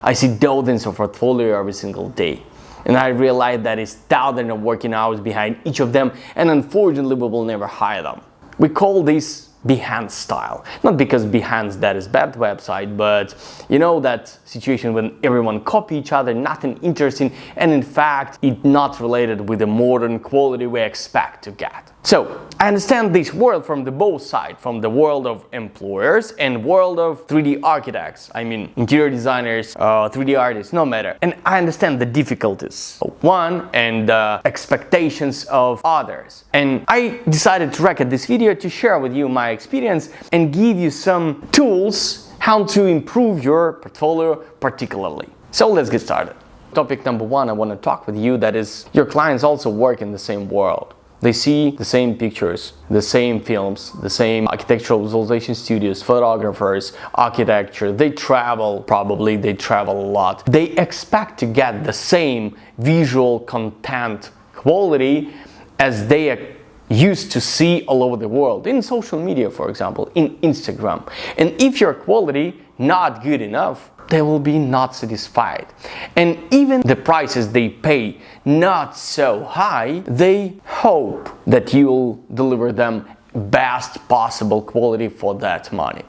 I see dozens of portfolio every single day. And I realize that it's thousands of working hours behind each of them, and unfortunately we will never hire them. We call this Behance style. Not because Behance that is bad website, but you know that situation when everyone copy each other, nothing interesting, and in fact it's not related with the modern quality we expect to get. So I understand this world from the both sides, from the world of employers and world of 3D architects. I mean interior designers, 3D artists, no matter. And I understand the difficulties of one and the expectations of others. And I decided to record this video to share with you my experience and give you some tools how to improve your portfolio particularly. So let's get started. Topic number one I want to talk with you, that is your clients also work in the same world. They see the same pictures, the same films, the same architectural visualization studios, photographers, architecture. They travel, probably they travel a lot. They expect to get the same visual content quality as they used to see all over the world, in social media, for example, in Instagram. And if your quality not good enough, they will be not satisfied. And even the prices they pay not so high, they hope that you'll deliver them best possible quality for that money.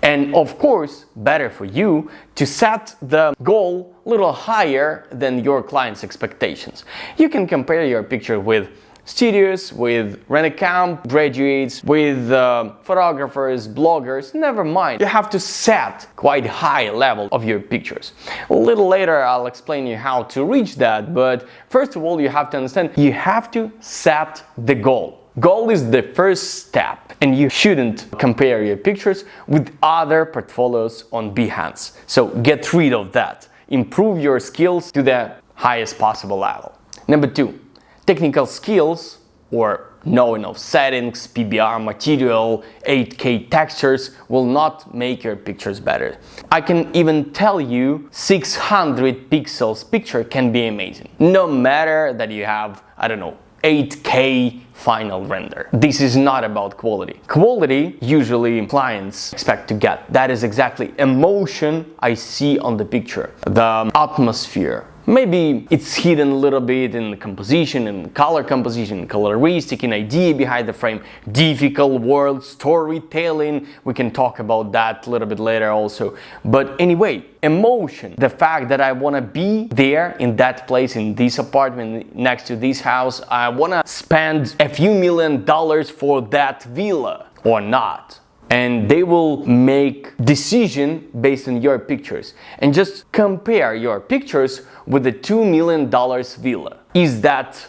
And of course, better for you to set the goal a little higher than your client's expectations. You can compare your picture with studios, with RENDER.CAMP graduates, with photographers, bloggers, never mind. You have to set quite high level of your pictures. A little later I'll explain you how to reach that, but first of all you have to understand you have to set the goal. Goal is the first step, and you shouldn't compare your pictures with other portfolios on Behance. So get rid of that. Improve your skills to the highest possible level. Number two, technical skills or knowing of settings, PBR material, 8K textures will not make your pictures better. I can even tell you 600 pixels picture can be amazing. No matter that you have, I don't know, 8K final render. This is not about quality. Quality usually clients expect to get. That is exactly emotion I see on the picture, the atmosphere. Maybe it's hidden a little bit in the composition, in color composition, coloristic, in idea behind the frame, difficult word storytelling. We can talk about that a little bit later also. But anyway, emotion, the fact that I want to be there in that place, in this apartment next to this house, I want to spend a few $1 million for that villa or not. And they will make decision based on your pictures. And just compare your pictures with the $2 million villa. Is that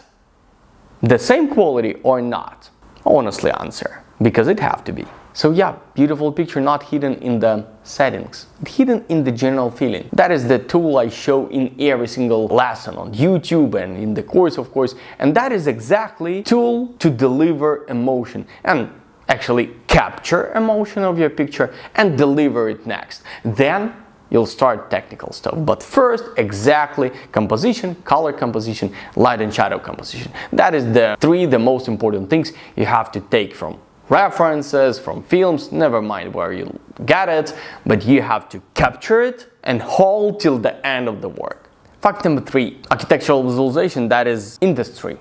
the same quality or not? Honestly answer, because it have to be. So yeah, beautiful picture not hidden in the settings, hidden in the general feeling. That is the tool I show in every single lesson on YouTube and in the course, of course. And that is exactly tool to deliver emotion and actually capture emotion of your picture and deliver it next. Then you'll start technical stuff. But first, exactly composition, color composition, light and shadow composition. That is the most important things you have to take from references, from films, never mind where you get it, but you have to capture it and hold till the end of the work. Fact number three, architectural visualization, that is industry.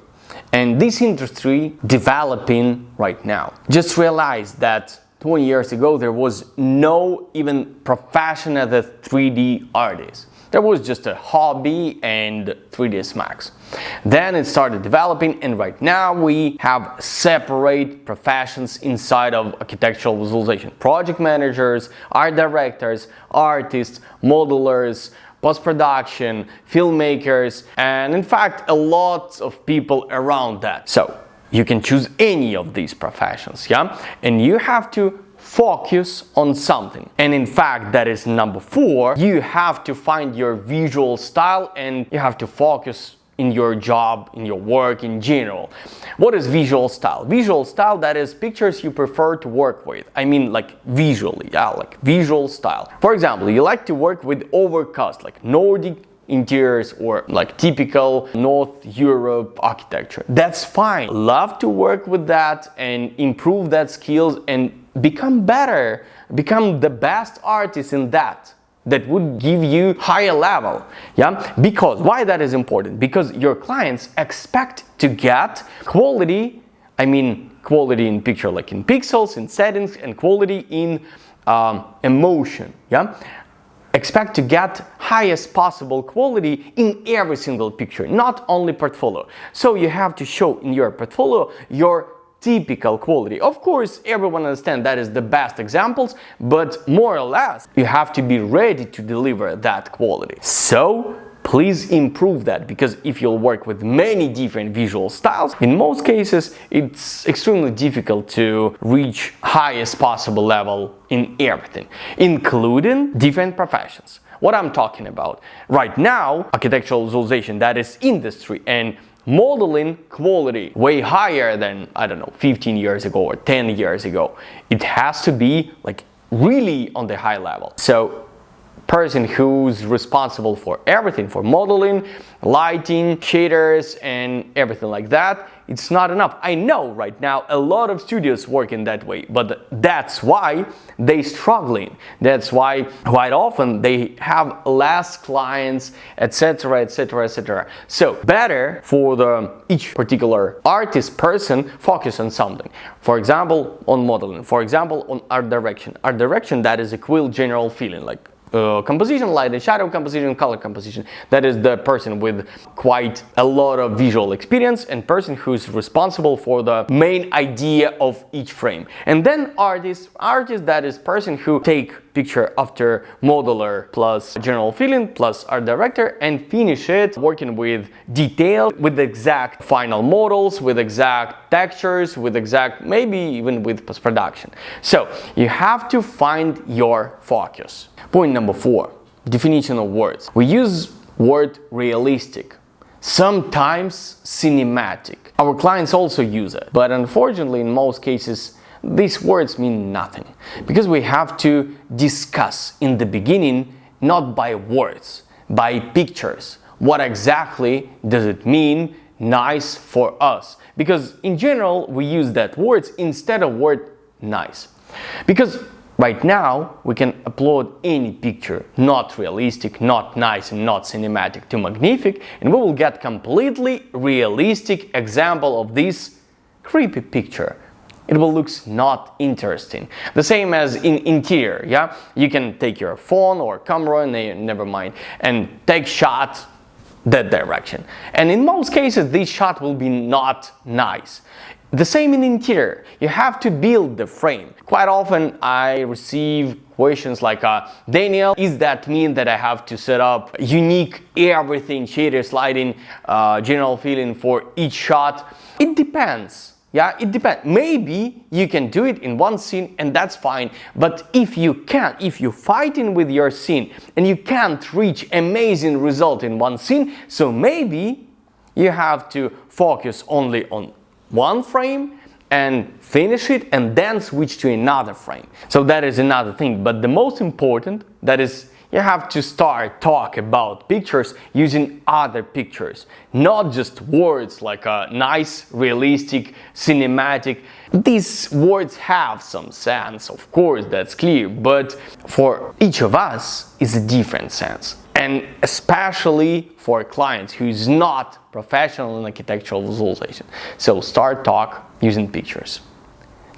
And this industry developing right now. Just realize that 20 years ago there was no even profession as a 3D artist. There was just a hobby and 3ds Max. Then it started developing, and right now we have separate professions inside of architectural visualization. Project managers, art directors, artists, modelers, post-production, filmmakers, and in fact a lot of people around that. So you can choose any of these professions, yeah? And you have to focus on something. And in fact, that is number 4. You have to find your visual style and you have to focus in your job, in your work in general. What is visual style? Visual style, that is pictures you prefer to work with. I mean like visually, yeah, like visual style. For example, you like to work with overcast, like Nordic interiors or like typical North Europe architecture. That's fine. Love to work with that and improve that skills and become better, become the best artist in that. that would give you higher level. Yeah, because why that is important? Because your clients expect to get quality. I mean quality in picture, like in pixels, in settings, and quality in emotion. Yeah, expect to get highest possible quality in every single picture, not only portfolio. So you have to show in your portfolio your typical quality. Of course, everyone understands that is the best examples, but more or less, you have to be ready to deliver that quality. So please improve that, because if you'll work with many different visual styles, in most cases, it's extremely difficult to reach highest possible level in everything, including different professions. What I'm talking about right now, architectural visualization, that is industry, and modeling quality way higher than, I don't know, 15 years ago or 10 years ago. It has to be like really on the high level. So person who's responsible for everything, for modeling, lighting, shaders, and everything like that, it's not enough. I know right now a lot of studios work in that way, but that's why they're struggling. That's why quite often they have less clients, etc., etc., etc. So better for each particular artist person focus on something. For example, on modeling. For example, on art direction. Art direction, that is a cool general feeling, like composition, light and shadow composition, color composition. That is the person with quite a lot of visual experience and person who's responsible for the main idea of each frame. And then artist, that is person who take picture after modeler plus general feeling plus art director and finish it working with detail, with exact final models, with exact textures, with exact, maybe even with post-production. So you have to find your focus. Point number 4, definition of words. We use word realistic, sometimes cinematic. Our clients also use it, but unfortunately in most cases these words mean nothing, because we have to discuss in the beginning, not by words, by pictures. What exactly does it mean nice for us? Because in general we use that words instead of word nice. Because right now we can upload any picture, not realistic, not nice, and not cinematic, to Magnific, and we will get completely realistic example of this creepy picture. It will look not interesting. The same as in interior, yeah? You can take your phone or camera, never mind, and take shot that direction. And in most cases, this shot will be not nice. The same in interior. You have to build the frame. Quite often I receive questions like, Daniel, is that mean that I have to set up unique everything, shaders, lighting, general feeling for each shot? It depends. Yeah, it depends. Maybe you can do it in one scene and that's fine. But if you're fighting with your scene and you can't reach amazing result in one scene, so maybe you have to focus only on one frame and finish it and then switch to another frame. So that is another thing. But the most important, that is, you have to start talk about pictures using other pictures, not just words like nice, realistic, cinematic. These words have some sense, of course, that's clear, but for each of us is a different sense. And especially for a client who is not professional in architectural visualization. So start talk using pictures.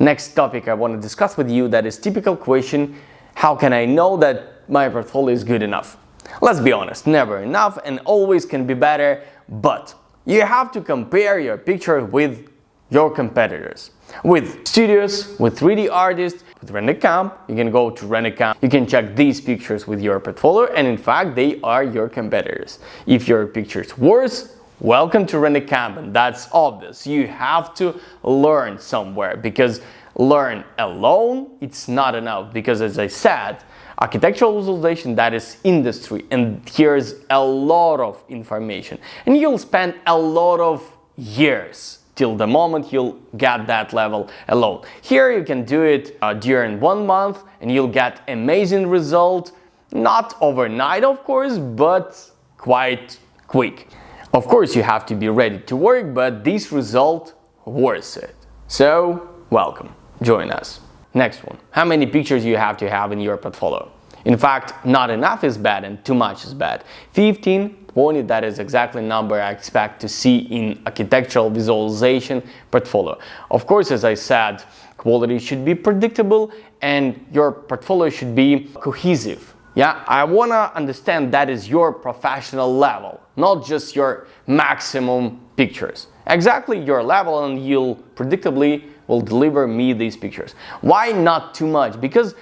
Next topic I want to discuss with you, that is typical question, how can I know that my portfolio is good enough? Let's be honest, never enough and always can be better, but you have to compare your picture with your competitors, with studios, with 3D artists, with RENDER.CAMP. You can go to RENDER.CAMP, you can check these pictures with your portfolio, and in fact they are your competitors. If your picture is worse, welcome to RENDER.CAMP, and that's obvious. You have to learn somewhere, because learn alone it's not enough, because as I said, architectural visualization, that is industry, and here's a lot of information, and you'll spend a lot of years till the moment you'll get that level alone. Here you can do it during 1 month and you'll get amazing result, not overnight of course, but quite quick. Of course you have to be ready to work, but this result worth it. So welcome, join us. Next one, how many pictures you have to have in your portfolio? In fact, not enough is bad and too much is bad. 15, 20, that is exactly the number I expect to see in architectural visualization portfolio. Of course, as I said, quality should be predictable and your portfolio should be cohesive. Yeah, I wanna understand that is your professional level, not just your maximum pictures. Exactly your level, and you'll predictably will deliver me these pictures. Why not too much? Because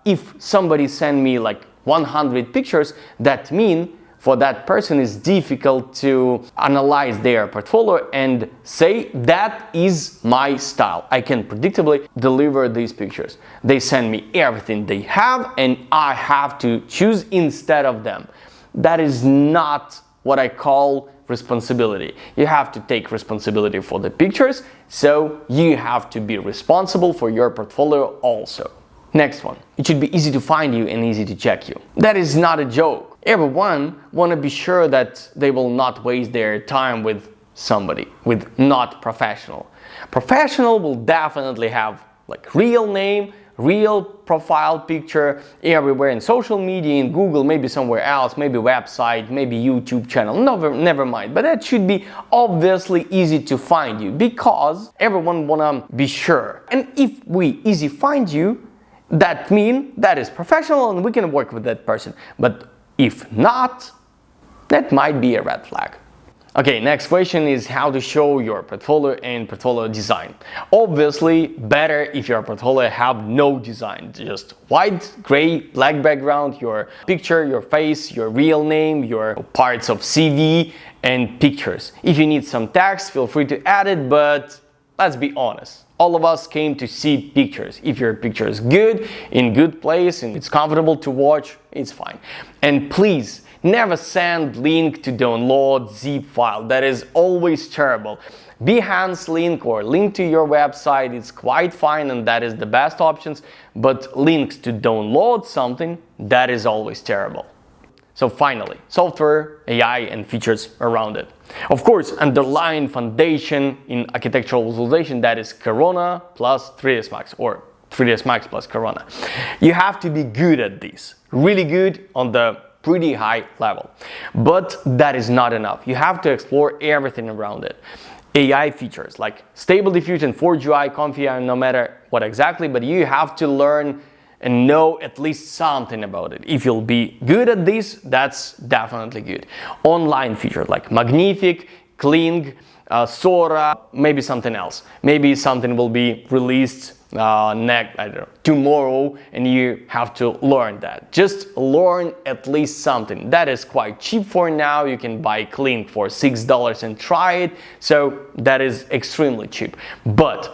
if somebody send me like 100 pictures, that mean for that person is difficult to analyze their portfolio and say that is my style. I can predictably deliver these pictures. They send me everything they have and I have to choose instead of them. That is not what I call responsibility. You have to take responsibility for the pictures, so you have to be responsible for your portfolio also. Next one. It should be easy to find you and easy to check you. That is not a joke. Everyone want to be sure that they will not waste their time with somebody, with not professional. Professional will definitely have like real name, real profile picture everywhere in social media, in Google, maybe somewhere else, maybe website, maybe YouTube channel, never mind. But that should be obviously easy to find you because everyone wanna be sure. And if we easy find you, that means that is professional and we can work with that person. But if not, that might be a red flag. Okay, next question is how to show your portfolio and portfolio design. Obviously, better if your portfolio have no design, just white, gray, black background, your picture, your face, your real name, your parts of CV and pictures. If you need some text, feel free to add it, but let's be honest. All of us came to see pictures. If your picture is good, in good place, and it's comfortable to watch, it's fine. And please, never send link to download zip file. That is always terrible. Behance link or link to your website, it's quite fine and that is the best options, but links to download something, that is always terrible. So finally, software, AI and features around it. Of course, underlying foundation in architectural visualization, that is Corona plus 3ds Max or 3ds Max plus Corona. You have to be good at this, really good on the pretty high level. But that is not enough. You have to explore everything around it. AI features like Stable Diffusion, ForgeUI, ComfyUI, no matter what exactly, but you have to learn and know at least something about it. If you'll be good at this, that's definitely good. Online features like Magnific, Kling, Sora, maybe something else. Maybe something will be released tomorrow and you have to learn that. Just learn at least something. That is quite cheap for now. You can buy Kling for $6 and try it. So that is extremely cheap. But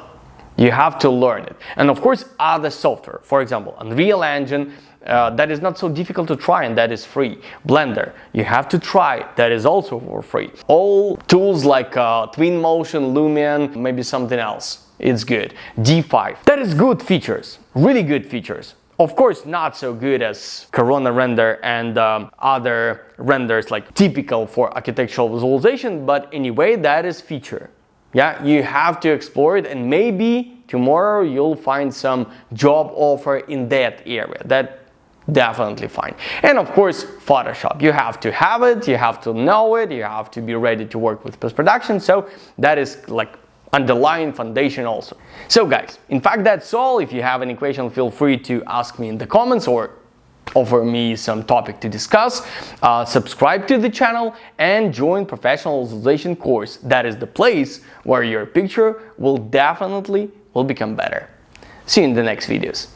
you have to learn it. And of course, other software, for example, Unreal Engine, that is not so difficult to try and that is free. Blender, you have to try, that is also for free. All tools like Twinmotion, Lumion, maybe something else, it's good. D5, that is good features, really good features. Of course, not so good as Corona Render and other renders like typical for architectural visualization, but anyway, that is feature. Yeah, you have to explore it and maybe tomorrow you'll find some job offer in that area. That definitely fine. And of course, Photoshop. You have to have it, you have to know it, you have to be ready to work with post-production. So that is like underlying foundation also. So guys, in fact, that's all. If you have any question, feel free to ask me in the comments or offer me some topic to discuss. Subscribe to the channel and join professional visualization course. That is the place where your picture will definitely become better. See you in the next videos.